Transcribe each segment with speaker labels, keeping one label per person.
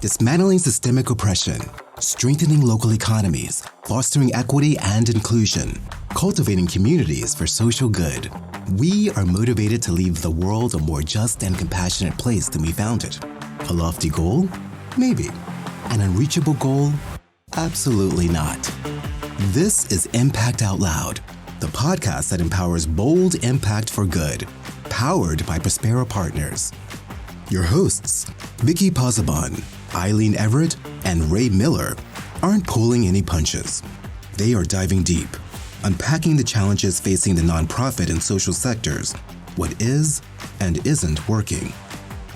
Speaker 1: dismantling systemic oppression, strengthening local economies, fostering equity and inclusion, cultivating communities for social good. We are motivated to leave the world a more just and compassionate place than we found it. A lofty goal? Maybe. An unreachable goal? Absolutely not. This is Impact Out Loud, the podcast that empowers bold impact for good, powered by Prospera Partners. Your hosts, Vicky Pozzebon, Eileen Everett, and Ray Miller, aren't pulling any punches. They are diving deep, unpacking the challenges facing the nonprofit and social sectors, what is and isn't working,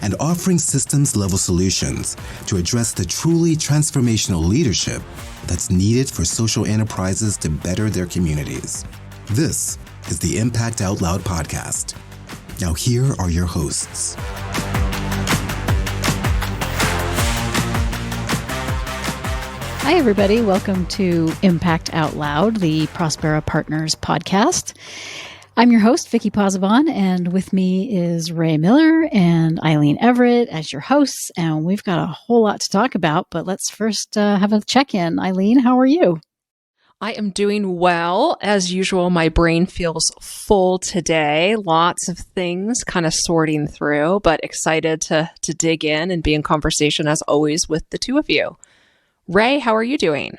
Speaker 1: and offering systems-level solutions to address the truly transformational leadership that's needed for social enterprises to better their communities. This is the Impact Out Loud podcast. Now here are your hosts.
Speaker 2: Hi, everybody. Welcome to Impact Out Loud, the Prospera Partners podcast. I'm your host, Vicky Pozzebon, and with me is Ray Miller and Eileen Everett as your hosts, and we've got a whole lot to talk about, but let's first have a check-in. Eileen, how are you?
Speaker 3: I am doing well. As usual, my brain feels full today. Lots of things kind of sorting through, but excited to dig in and be in conversation as always with the two of you. Ray, how are you doing?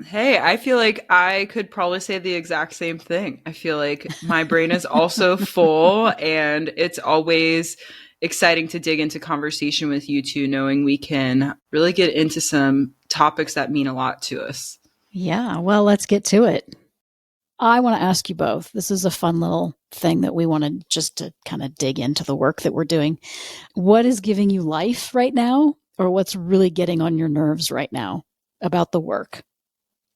Speaker 4: Hey, I feel like I could probably say the exact same thing. I feel like my brain is also full, and it's always exciting to dig into conversation with you two, knowing we can really get into some topics that mean a lot to us.
Speaker 2: Yeah, well, let's get to it. I want to ask you both. This is a fun little thing that we want to kind of dig into the work that we're doing. What is giving you life right now, or what's really getting on your nerves right now about the work?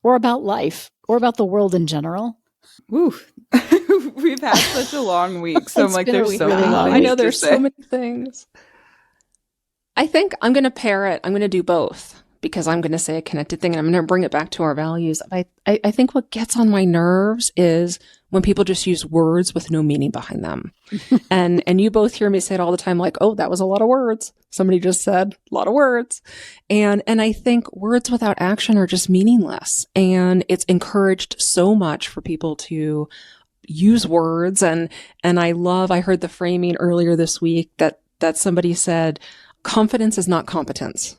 Speaker 2: Or about life, or about the world in general.
Speaker 4: Woo. We've had such a long week. So I'm like, there's so many things.
Speaker 3: I know there's so many things. I think I'm going to pair it. I'm going to do both because I'm going to say a connected thing and I'm going to bring it back to our values. I think what gets on my nerves is when people just use words with no meaning behind them. and you both hear me say it all the time, like, oh, that was a lot of words. Somebody just said a lot of words. And I think words without action are just meaningless. And it's encouraged so much for people to use words. And I heard the framing earlier this week that somebody said, confidence is not competence.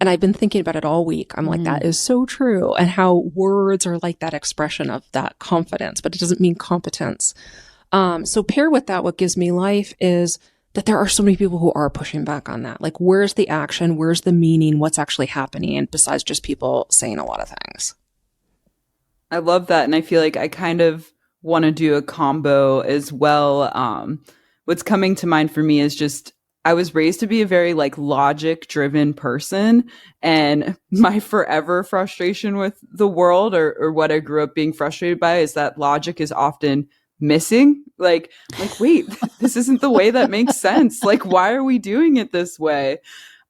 Speaker 3: And I've been thinking about it all week. I'm like, that is so true. And how words are like that expression of that confidence, but it doesn't mean competence. So paired with that, what gives me life is that there are so many people who are pushing back on that. Like, where's the action? Where's the meaning? What's actually happening besides just people saying a lot of things?
Speaker 4: I love that. And I feel like I kind of want to do a combo as well. What's coming to mind for me is just, I was raised to be a very logic driven person, and my forever frustration with the world or what I grew up being frustrated by is that logic is often missing. Like, wait, this isn't the way that makes sense. Like, why are we doing it this way?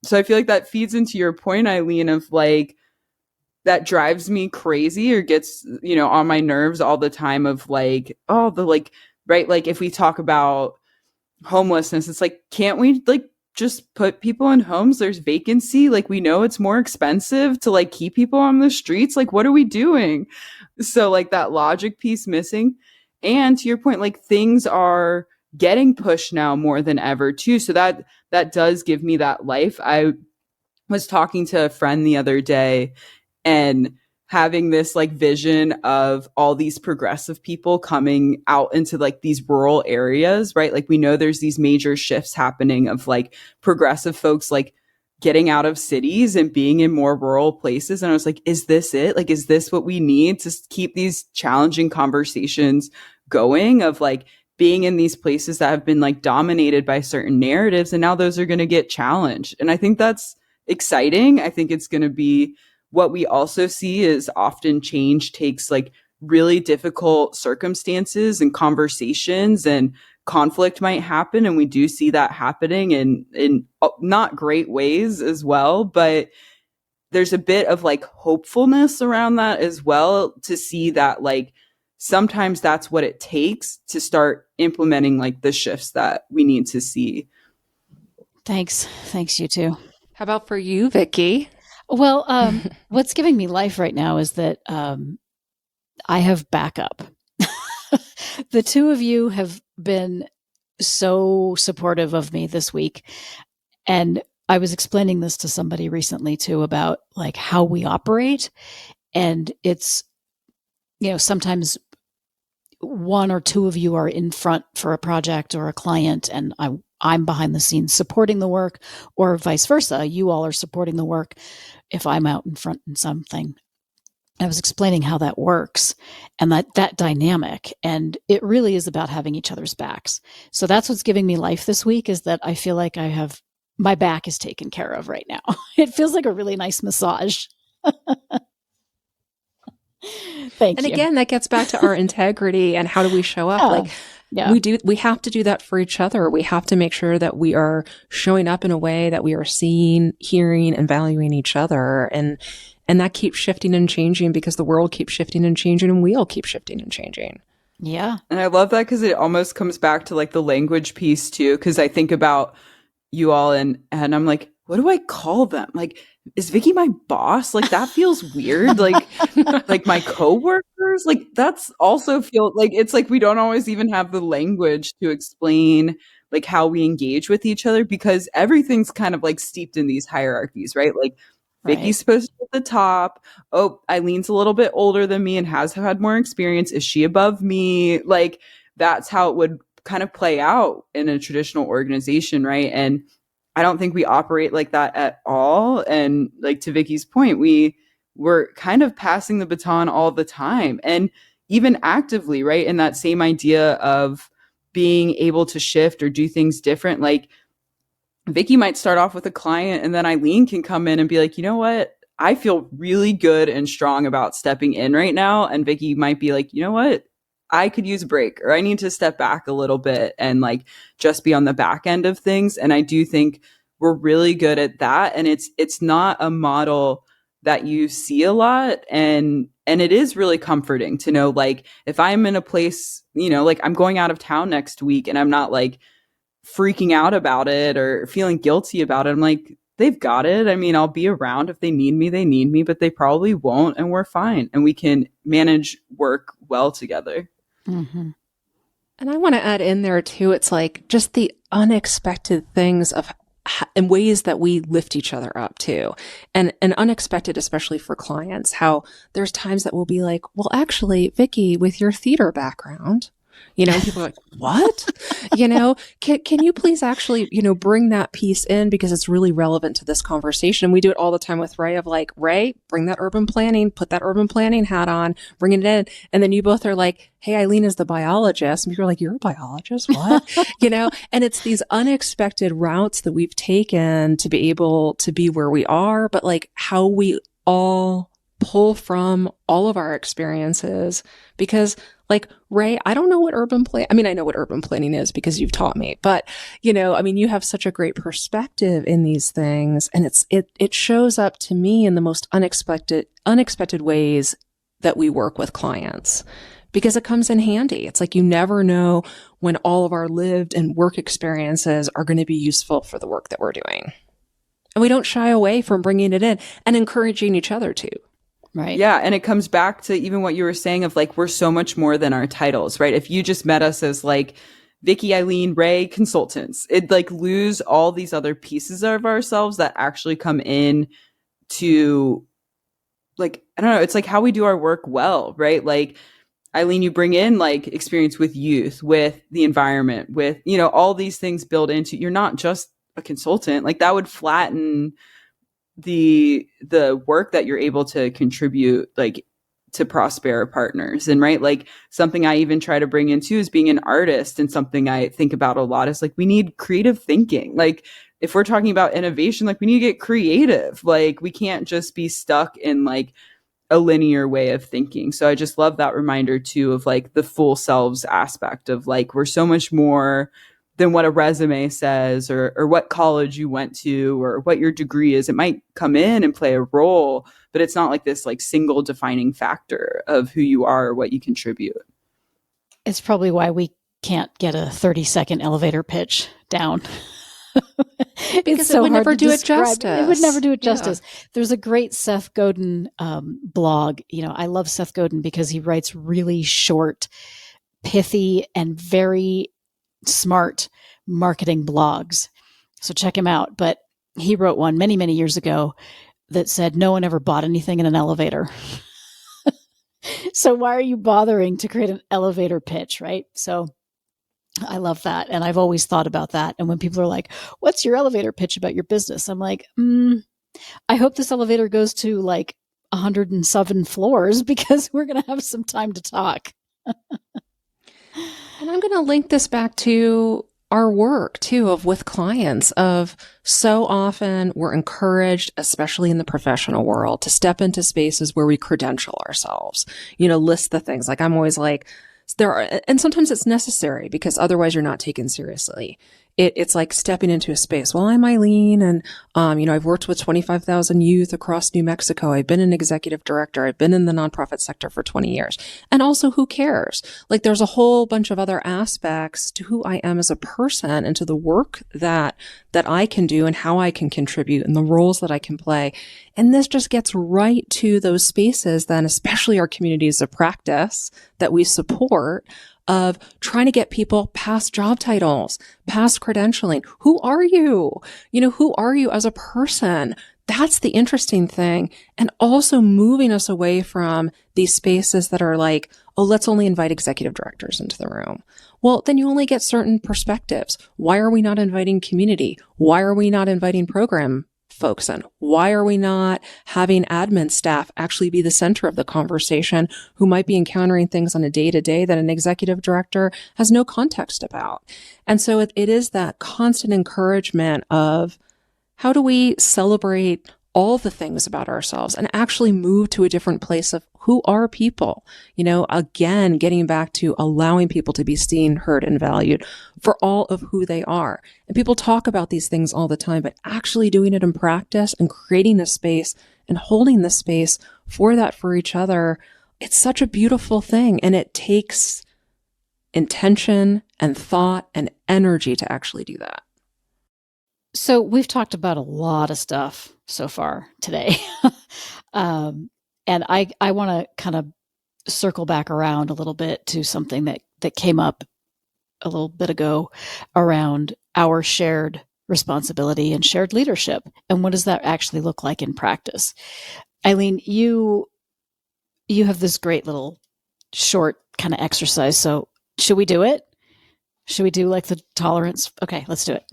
Speaker 4: So I feel like that feeds into your point, Eileen, of that drives me crazy or gets, on my nerves all the time of right? If we talk about homelessness, it's like, can't we just put people in homes? There's vacancy. We know it's more expensive to keep people on the streets. What are we doing? So that logic piece missing. And to your point, things are getting pushed now more than ever too. So that does give me that life. I was talking to a friend the other day and having this vision of all these progressive people coming out into these rural areas, right? We know there's these major shifts happening of progressive folks getting out of cities and being in more rural places. And I was like, is this it? Is this what we need to keep these challenging conversations going of being in these places that have been dominated by certain narratives, and now those are going to get challenged. And I think that's exciting. I think it's going to be what we also see is often change takes really difficult circumstances and conversations, and conflict might happen. And we do see that happening in not great ways as well. But there's a bit of hopefulness around that as well, to see that sometimes that's what it takes to start implementing the shifts that we need to see.
Speaker 2: Thanks, you too.
Speaker 3: How about for you, Vicky?
Speaker 2: Well, what's giving me life right now is that I have backup. The two of you have been so supportive of me this week. And I was explaining this to somebody recently too about like how we operate. And it's, sometimes one or two of you are in front for a project or a client, and I'm behind the scenes supporting the work, or vice versa. You all are supporting the work if I'm out in front in something. I was explaining how that works and that dynamic. And it really is about having each other's backs. So that's what's giving me life this week, is that I feel like my back is taken care of right now. It feels like a really nice massage. Thank you.
Speaker 3: And again, that gets back to our integrity and how do we show up? We have to do that for each other. We have to make sure that we are showing up in a way that we are seeing, hearing, and valuing each other. And that keeps shifting and changing because the world keeps shifting and changing, and we all keep shifting and changing.
Speaker 2: Yeah.
Speaker 4: And I love that because it almost comes back to like the language piece too. Because I think about you all and I'm like, what do I call them? Like, is Vicky my boss? Like, that feels weird. Like my coworkers, like that's also feel like it's like we don't always even have the language to explain like how we engage with each other, because everything's kind of like steeped in these hierarchies, right? Like Vicky's supposed to be at the top. Oh, Eileen's a little bit older than me and has had more experience. Is she above me? Like, that's how it would kind of play out in a traditional organization, right? And I don't think we operate like that at all. And like to Vicky's point, we're kind of passing the baton all the time, and even actively, right? In that same idea of being able to shift or do things different. Like Vicky might start off with a client, and then Eileen can come in and be like, you know what? I feel really good and strong about stepping in right now. And Vicky might be like, you know what? I could use a break, or I need to step back a little bit and like just be on the back end of things. And I do think we're really good at that. And it's not a model that you see a lot. And it is really comforting to know, like, if I'm in a place, like I'm going out of town next week and I'm not like freaking out about it or feeling guilty about it. I'm like, they've got it. I mean, I'll be around if they need me, but they probably won't. And we're fine. And we can manage work well together.
Speaker 2: Mm-hmm.
Speaker 3: And I want to add in there too, it's like just the unexpected things in ways that we lift each other up too. And unexpected, especially for clients, how there's times that we'll be like, well, actually, Vicky, with your theater background, people are like, what? Can you please actually, bring that piece in because it's really relevant to this conversation. And we do it all the time with Ray of like, Ray, bring that urban planning, put that urban planning hat on, bring it in. And then you both are like, hey, Eileen is the biologist. And you're like, you're a biologist? What? And it's these unexpected routes that we've taken to be able to be where we are, but like how we all pull from all of our experiences. Because like, Ray, I don't know what I know what urban planning is because you've taught me, but you have such a great perspective in these things, and it shows up to me in the most unexpected ways that we work with clients, because it comes in handy. It's like, you never know when all of our lived and work experiences are going to be useful for the work that we're doing. And we don't shy away from bringing it in and encouraging each other to.
Speaker 2: Right.
Speaker 4: Yeah. And it comes back to even what you were saying of like, we're so much more than our titles, right? If you just met us as like Vicky, Eileen, Ray, consultants, it'd like lose all these other pieces of ourselves that actually come in to like, I don't know, it's like how we do our work well, right? Like Eileen, you bring in like experience with youth, with the environment, with, all these things built into, you're not just a consultant. Like that would flatten the work that you're able to contribute like to Prospera Partners. And right, like something I even try to bring into is being an artist, and something I think about a lot is like we need creative thinking. Like if we're talking about innovation, like we need to get creative. Like we can't just be stuck in like a linear way of thinking. So I just love that reminder too of like the full selves aspect of like we're so much more than what a resume says or what college you went to or what your degree is. It might come in and play a role, but it's not like this like single defining factor of who you are or what you contribute.
Speaker 2: It's probably why we can't get a 30-second elevator pitch down.
Speaker 3: Because it would never do it justice.
Speaker 2: It would never do it
Speaker 3: Yeah.
Speaker 2: justice. There's a great Seth Godin blog. I love Seth Godin because he writes really short, pithy, and very smart marketing blogs. So check him out. But he wrote one many, many years ago that said, no one ever bought anything in an elevator. So why are you bothering to create an elevator pitch, right? So I love that. And I've always thought about that. And when people are like, what's your elevator pitch about your business? I'm like, I hope this elevator goes to like 107 floors because we're going to have some time to talk.
Speaker 3: And I'm going to link this back to our work too, with clients, of so often we're encouraged, especially in the professional world, to step into spaces where we credential ourselves, list the things. Like I'm always like, and sometimes it's necessary because otherwise you're not taken seriously. It's like stepping into a space. Well, I'm Eileen, and I've worked with 25,000 youth across New Mexico. I've been an executive director. I've been in the nonprofit sector for 20 years. And also, who cares? Like, there's a whole bunch of other aspects to who I am as a person and to the work that I can do and how I can contribute and the roles that I can play. And this just gets right to those spaces then, especially our communities of practice that we support, of trying to get people past job titles, past credentialing. Who are you? Who are you as a person? That's the interesting thing. And also moving us away from these spaces that are like, oh, let's only invite executive directors into the room. Well, then you only get certain perspectives. Why are we not inviting community? Why are we not inviting program folks in? Why are we not having admin staff actually be the center of the conversation who might be encountering things on a day-to-day that an executive director has no context about? And so it is that constant encouragement of how do we celebrate all the things about ourselves and actually move to a different place of who are people? Again, getting back to allowing people to be seen, heard, and valued for all of who they are. And people talk about these things all the time, but actually doing it in practice and creating a space and holding the space for that for each other, it's such a beautiful thing. And it takes intention and thought and energy to actually do that.
Speaker 2: So we've talked about a lot of stuff so far today. And I want to kind of circle back around a little bit to something that came up a little bit ago around our shared responsibility and shared leadership. And what does that actually look like in practice? Eileen, you have this great little short kind of exercise. So should we do it? Should we do like the tolerance? Okay, let's do it.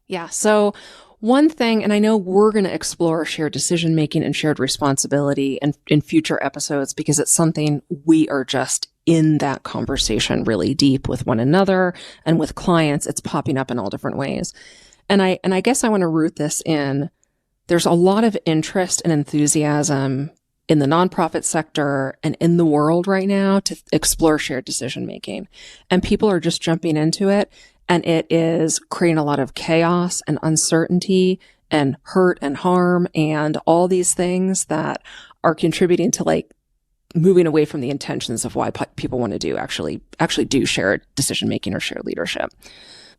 Speaker 3: Yeah. So one thing, and I know we're going to explore shared decision making and shared responsibility in future episodes because it's something we are just in that conversation really deep with one another and with clients. It's popping up in all different ways. And I guess I want to root this in. There's a lot of interest and enthusiasm in the nonprofit sector and in the world right now to explore shared decision making. And people are just jumping into it. And it is creating a lot of chaos and uncertainty and hurt and harm and all these things that are contributing to like moving away from the intentions of why people want to do actually do shared decision making or shared leadership.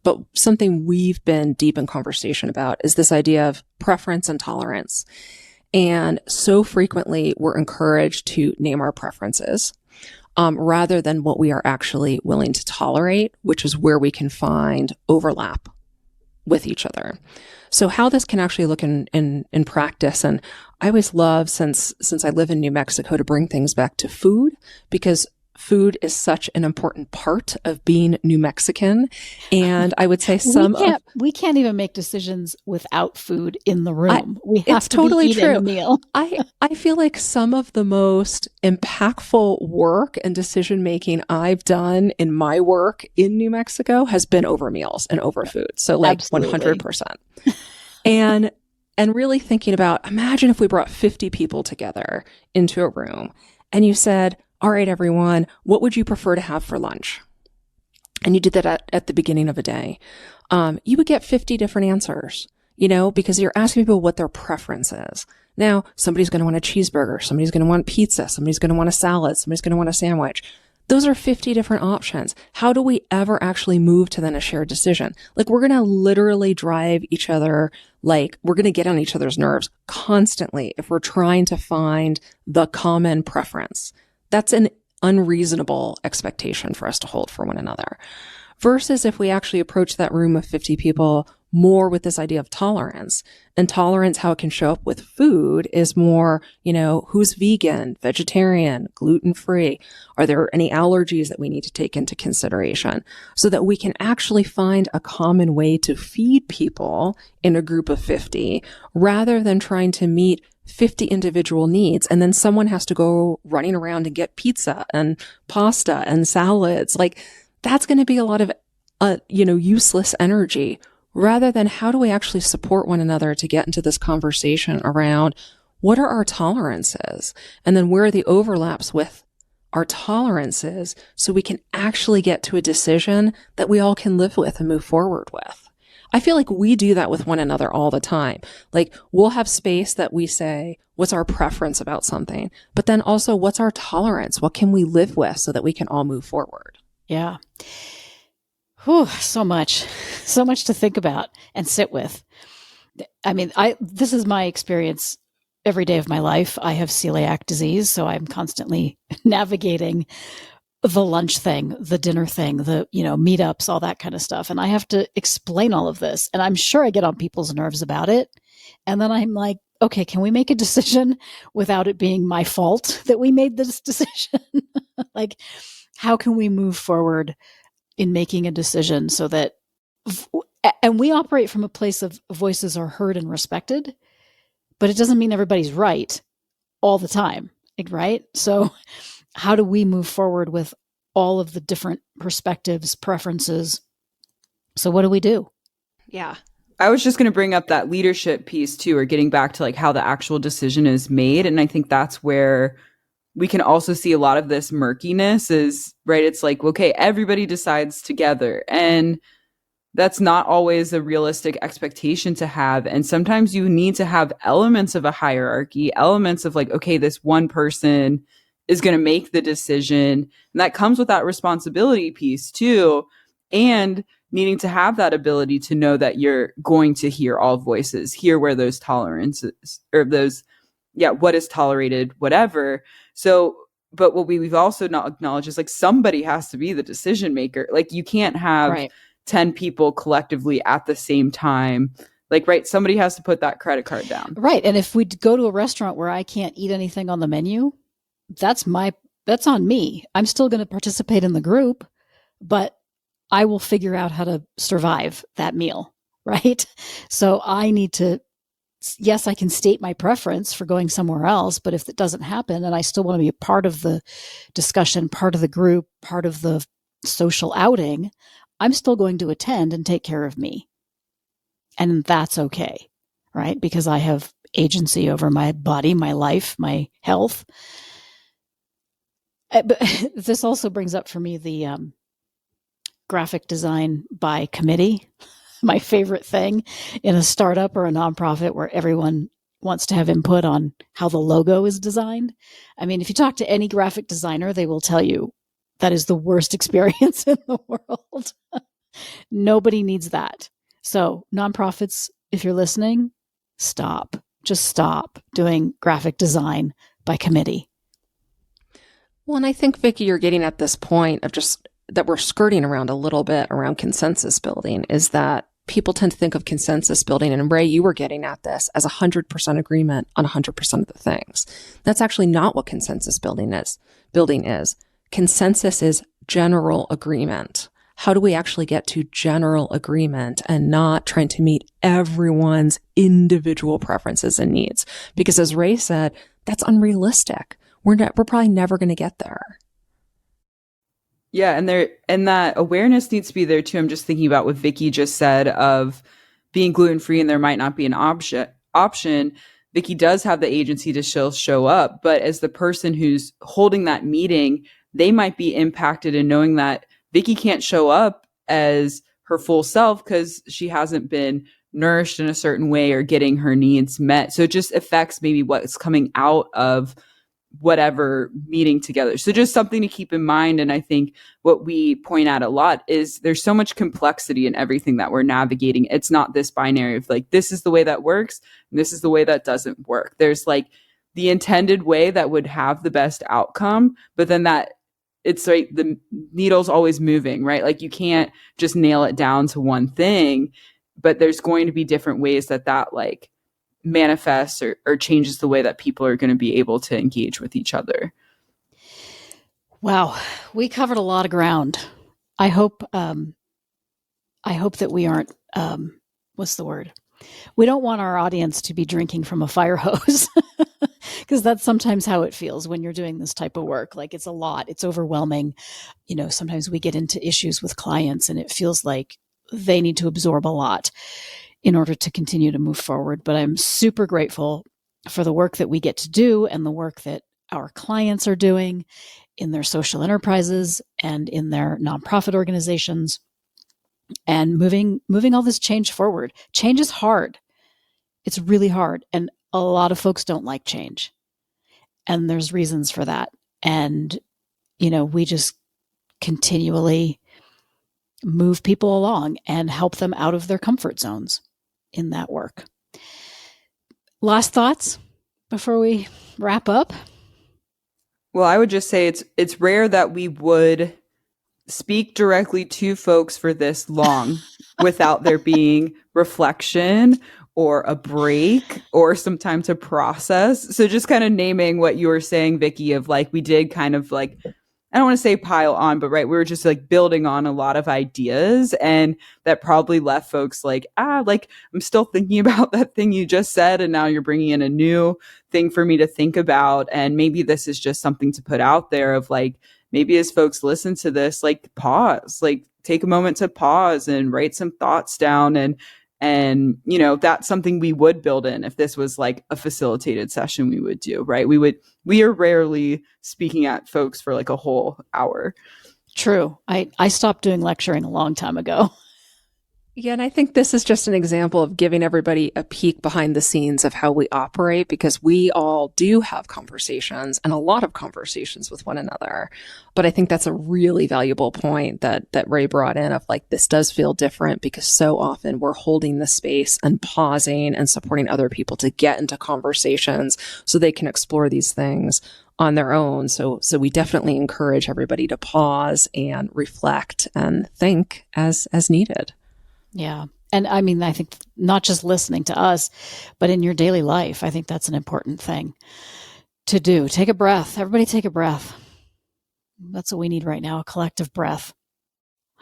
Speaker 3: But something we've been deep in conversation about is this idea of preference and tolerance. And so frequently we're encouraged to name our preferences rather than what we are actually willing to tolerate, which is where we can find overlap with each other. So how this can actually look in practice. And I always love, since I live in New Mexico, to bring things back to food, because food is such an important part of being New Mexican. And I would say
Speaker 2: we can't even make decisions without food in the room. We have
Speaker 3: it's
Speaker 2: to
Speaker 3: totally
Speaker 2: be eating
Speaker 3: true.
Speaker 2: a meal.
Speaker 3: I feel like some of the most impactful work and decision making I've done in my work in New Mexico has been over meals and over food. So like
Speaker 2: Absolutely.
Speaker 3: 100%. And really thinking about, imagine if we brought 50 people together into a room and you said, all right, everyone, what would you prefer to have for lunch? And you did that at the beginning of a day. You would get 50 different answers, because you're asking people what their preference is. Now, somebody's going to want a cheeseburger. Somebody's going to want pizza. Somebody's going to want a salad. Somebody's going to want a sandwich. Those are 50 different options. How do we ever actually move to then a shared decision? Like, we're going to literally drive each other, like we're going to get on each other's nerves constantly if we're trying to find the common preference. That's an unreasonable expectation for us to hold for one another. Versus if we actually approach that room of 50 people more with this idea of tolerance. And tolerance, how it can show up with food, is more, who's vegan, vegetarian, gluten-free? Are there any allergies that we need to take into consideration? So that we can actually find a common way to feed people in a group of 50, rather than trying to meet 50 individual needs. And then someone has to go running around and get pizza and pasta and salads. Like, that's going to be a lot of, useless energy, rather than how do we actually support one another to get into this conversation around what are our tolerances? And then where are the overlaps with our tolerances, so we can actually get to a decision that we all can live with and move forward with. I feel like we do that with one another all the time. Like, we'll have space that we say, what's our preference about something? But then also, what's our tolerance? What can we live with so that we can all move forward?
Speaker 2: Yeah. Whew, so much to think about and sit with. I mean, this is my experience every day of my life. I have celiac disease, so I'm constantly navigating the lunch thing, the dinner thing, the, meetups, all that kind of stuff. And I have to explain all of this. And I'm sure I get on people's nerves about it. And then I'm like, okay, can we make a decision without it being my fault that we made this decision? Like, how can we move forward in making a decision so that, and we operate from a place of voices are heard and respected, but it doesn't mean everybody's right all the time, right? So how do we move forward with all of the different perspectives, preferences? So what do we do?
Speaker 3: Yeah.
Speaker 4: I was just going to bring up that leadership piece too, or getting back to like how the actual decision is made. And I think that's where we can also see a lot of this murkiness is, right? It's like, okay, everybody decides together. And that's not always a realistic expectation to have. And sometimes you need to have elements of a hierarchy, elements of like, okay, this one person is going to make the decision. And that comes with that responsibility piece too. And needing to have that ability to know that you're going to hear all voices, hear where those tolerances or those, what is tolerated, whatever. So, but what we've also not acknowledged is like somebody has to be the decision maker. Like, you can't have 10 people collectively at the same time. Like, right, somebody has to put that credit card down.
Speaker 2: Right. And if we go to a restaurant where I can't eat anything on the menu, that's on me. I'm still going to participate in the group, but I will figure out how to survive that meal, right? So I need to, yes, I can state my preference for going somewhere else, but if it doesn't happen and I still want to be a part of the discussion, part of the group, part of the social outing, I'm still going to attend and take care of me. And that's okay, right? Because I have agency over my body, my life, my health. But this also brings up for me the graphic design by committee, my favorite thing in a startup or a nonprofit where everyone wants to have input on how the logo is designed. I mean, if you talk to any graphic designer, they will tell you that is the worst experience in the world. Nobody needs that. So nonprofits, if you're listening, stop. Just stop doing graphic design by committee.
Speaker 3: Well, and I think, Vicki, you're getting at this point of just that we're skirting around a little bit around consensus building, is that people tend to think of consensus building, and Ray, you were getting at this, as 100% agreement on 100% of the things. That's actually not what consensus building is. Consensus is general agreement. How do we actually get to general agreement and not trying to meet everyone's individual preferences and needs? Because as Ray said, that's unrealistic. We're probably never going to get there.
Speaker 4: Yeah, and that awareness needs to be there too. I'm just thinking about what Vicki just said of being gluten-free and there might not be an option. Vicki does have the agency to show up, but as the person who's holding that meeting, they might be impacted in knowing that Vicki can't show up as her full self because she hasn't been nourished in a certain way or getting her needs met. So it just affects maybe what's coming out of whatever meeting together. So just something to keep in mind. And I think what we point out a lot is there's so much complexity in everything that we're navigating. It's not this binary of like, this is the way that works and this is the way that doesn't work. There's like the intended way that would have the best outcome, but then that it's like the needle's always moving, right? Like you can't just nail it down to one thing, but there's going to be different ways that like manifests or changes the way that people are going to be able to engage with each other.
Speaker 2: Wow, we covered a lot of ground. I hope that we aren't what's the word? We don't want our audience to be drinking from a fire hose, because that's sometimes how it feels when you're doing this type of work. Like it's a lot, it's overwhelming. You know, sometimes we get into issues with clients and it feels like they need to absorb a lot in order to continue to move forward. But I'm super grateful for the work that we get to do and the work that our clients are doing in their social enterprises and in their nonprofit organizations, and moving all this change forward. Change is hard. It's really hard. And a lot of folks don't like change. And there's reasons for that. And, you know, we just continually move people along and help them out of their comfort zones in that work. Last thoughts before we wrap up?
Speaker 4: Well, I would just say it's rare that we would speak directly to folks for this long without there being reflection or a break or some time to process. So just kind of naming what you were saying, Vicky, of like, we did kind of like, I don't want to say pile on, but right, we were just like building on a lot of ideas, and that probably left folks like, like I'm still thinking about that thing you just said, and now you're bringing in a new thing for me to think about. And maybe this is just something to put out there of like, maybe as folks listen to this, like pause, like take a moment to pause and write some thoughts down. And, you know, that's something we would build in if this was like a facilitated session we would do, right? We are rarely speaking at folks for like a whole hour.
Speaker 2: True. I stopped doing lecturing a long time ago.
Speaker 3: Yeah, and I think this is just an example of giving everybody a peek behind the scenes of how we operate, because we all do have conversations and a lot of conversations with one another. But I think that's a really valuable point that Ray brought in of like, this does feel different because so often we're holding the space and pausing and supporting other people to get into conversations so they can explore these things on their own. So we definitely encourage everybody to pause and reflect and think as needed.
Speaker 2: Yeah. And I mean, I think not just listening to us, but in your daily life, I think that's an important thing to do. Take a breath. Everybody take a breath. That's what we need right now, a collective breath.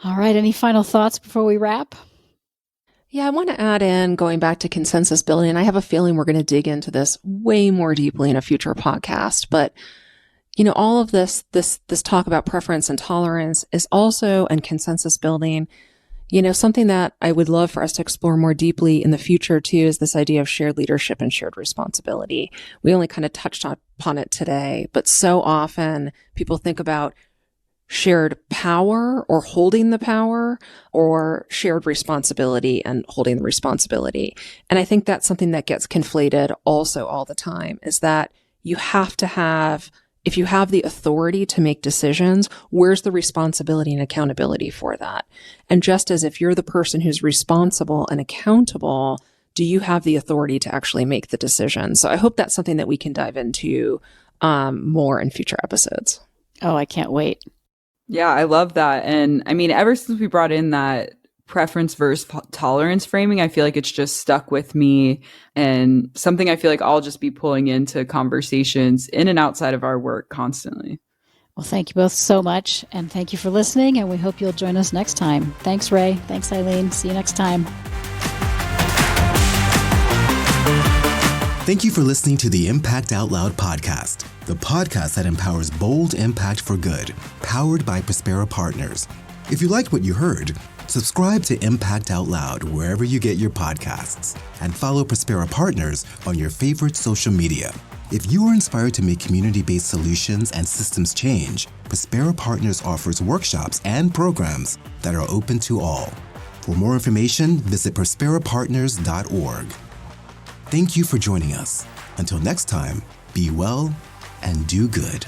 Speaker 2: All right. Any final thoughts before we wrap?
Speaker 3: Yeah, I want to add in, going back to consensus building. I have a feeling we're going to dig into this way more deeply in a future podcast. But, you know, all of this talk about preference and tolerance is also, and consensus building, you know, something that I would love for us to explore more deeply in the future too is this idea of shared leadership and shared responsibility. We only kind of touched upon it today, but so often people think about shared power or holding the power, or shared responsibility and holding the responsibility. And I think that's something that gets conflated also all the time, is that you have to have, if you have the authority to make decisions, where's the responsibility and accountability for that? And just as if you're the person who's responsible and accountable, do you have the authority to actually make the decision? So I hope that's something that we can dive into more in future episodes.
Speaker 2: Oh, I can't wait.
Speaker 4: Yeah, I love that. And I mean, ever since we brought in that preference versus tolerance framing, I feel like it's just stuck with me, and something I feel like I'll just be pulling into conversations in and outside of our work constantly.
Speaker 2: Well, thank you both so much. And thank you for listening. And we hope you'll join us next time. Thanks, Ray. Thanks, Eileen. See you next time.
Speaker 1: Thank you for listening to the Impact Out Loud podcast, the podcast that empowers bold impact for good, powered by Prospera Partners. If you liked what you heard, subscribe to Impact Out Loud wherever you get your podcasts, and follow Prospera Partners on your favorite social media. If you are inspired to make community-based solutions and systems change, Prospera Partners offers workshops and programs that are open to all. For more information, visit prosperapartners.org. Thank you for joining us. Until next time, be well and do good.